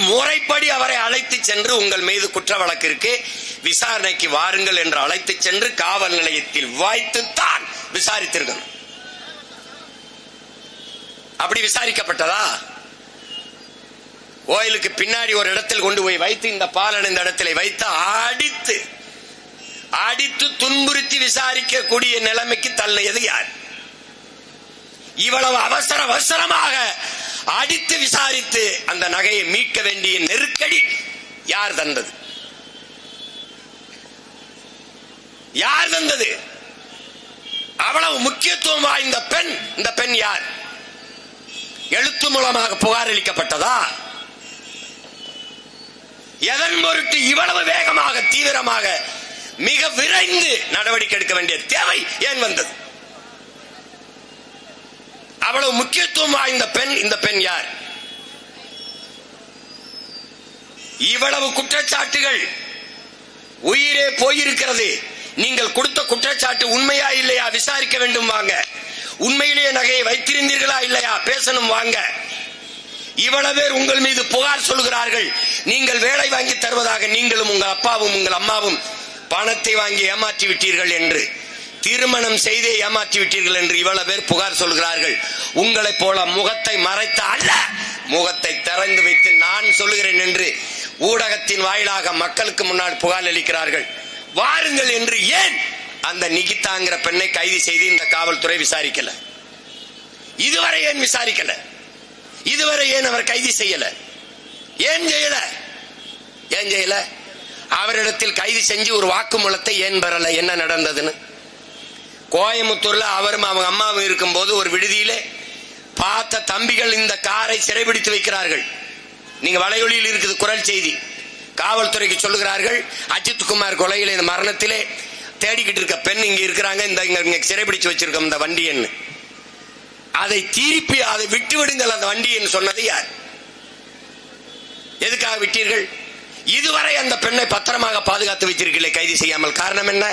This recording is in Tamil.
முறைப்படி அவரை அழைத்து சென்று உங்கள் மீது குற்ற வழக்கிற்கு விசாரணைக்கு வாருங்கள் என்று அழைத்து சென்று காவல் நிலையத்தில் வைத்துத்தான் விசாரித்திருக்கணும். அப்படி விசாரிக்கப்பட்டதா? கோயிலுக்கு பின்னாடி ஒரு இடத்தில் கொண்டு போய் வைத்து இந்த பாலன் இந்த இடத்துல வைத்து அடித்து துன்புறுத்தி விசாரிக்கக்கூடிய நிலைமைக்கு தள்ளியது யார்? இவ்வளவு அவசரமாக அடித்து விசாரித்து அந்த நகையை மீட்க வேண்டிய நெருக்கடி யார் தந்தது? யார் தந்தது? அவ்வளவு முக்கியத்துவம் வாய்ந்த பெண், இந்த பெண் யார்? எழுத்து மூலமாக புகார் அளிக்கப்பட்டதா? எதன் பொருட்டு இவ்வளவு வேகமாக தீவிரமாக மிக விரைந்து நடவடிக்கை எடுக்க வேண்டிய தேவை ஏன் வந்தது? அவ்வளவு முக்கியத்துவம் வாய்ந்த பெண், இந்த பெண் யார்? இவ்வளவு குற்றச்சாட்டுகள், உயிரே போயிருக்கிறது. நீங்கள் கொடுத்த குற்றச்சாட்டு உண்மையா இல்லையா விசாரிக்க வேண்டும் வாங்க. உண்மையிலேயே நகையை வைத்திருந்தீர்களா இல்லையா பேசணும் வாங்க. இவ்வளவு பேர் உங்கள் மீது புகார் சொல்கிறார்கள். நீங்கள் வேலை வாங்கி தருவதாக நீங்களும் உங்கள் அப்பாவும் உங்கள் அம்மாவும் பணத்தை வாங்கி ஏமாற்றி விட்டீர்கள் என்று, திருமணம் செய்தே ஏமாற்றி விட்டீர்கள் என்று இவ்வளவு பேர் புகார் சொல்கிறார்கள். உங்களை போல முகத்தை மறைத்த அல்ல, முகத்தை திறந்து வைத்து நான் சொல்லுகிறேன் என்று ஊடகத்தின் வாயிலாக மக்களுக்கு முன்னால் புகார் அளிக்கிறார்கள். வாருங்கள் என்று ஏன் அந்த நிகிதாங்கிற பெண்ணை கைது செய்து இந்த காவல்துறை விசாரிக்கல? இதுவரை ஏன் விசாரிக்கல? இதுவரை ஏன் அவர் கைது செய்யல? ஏன் செய்யல? அவரிடத்தில் கைது செஞ்சு ஒரு வாக்குமூலத்தை ஏன் பெறல? என்ன நடந்ததுன்னு கோயம்புத்தூர்ல அவரும் அவங்க அம்மாவும் இருக்கும் போது ஒரு விடுதியிலே பார்த்த தம்பிகள் இந்த காரை சிறைபிடித்து வைக்கிறார்கள். நீங்க வலையொலியில் இருக்குது குரல் செய்தி. காவல்துறைக்கு சொல்லுகிறார்கள், அஜித் குமார் கொலையில் இந்த மரணத்திலே தேடிக்கிட்டு இருக்க பெண் இங்க இருக்கிறாங்க, இந்த சிறைபிடிச்சு வச்சிருக்கோம் இந்த வண்டி என்ன, அதை திருப்பி அதை விட்டு விடுங்கள் அந்த வண்டி என்று சொன்னது யார்? எதுக்காக விட்டீர்கள்? இதுவரை அந்த பெண்ணை பத்திரமாக பாதுகாத்து வைத்திருக்கீங்களே கைது செய்யாமல். காரணம் என்ன?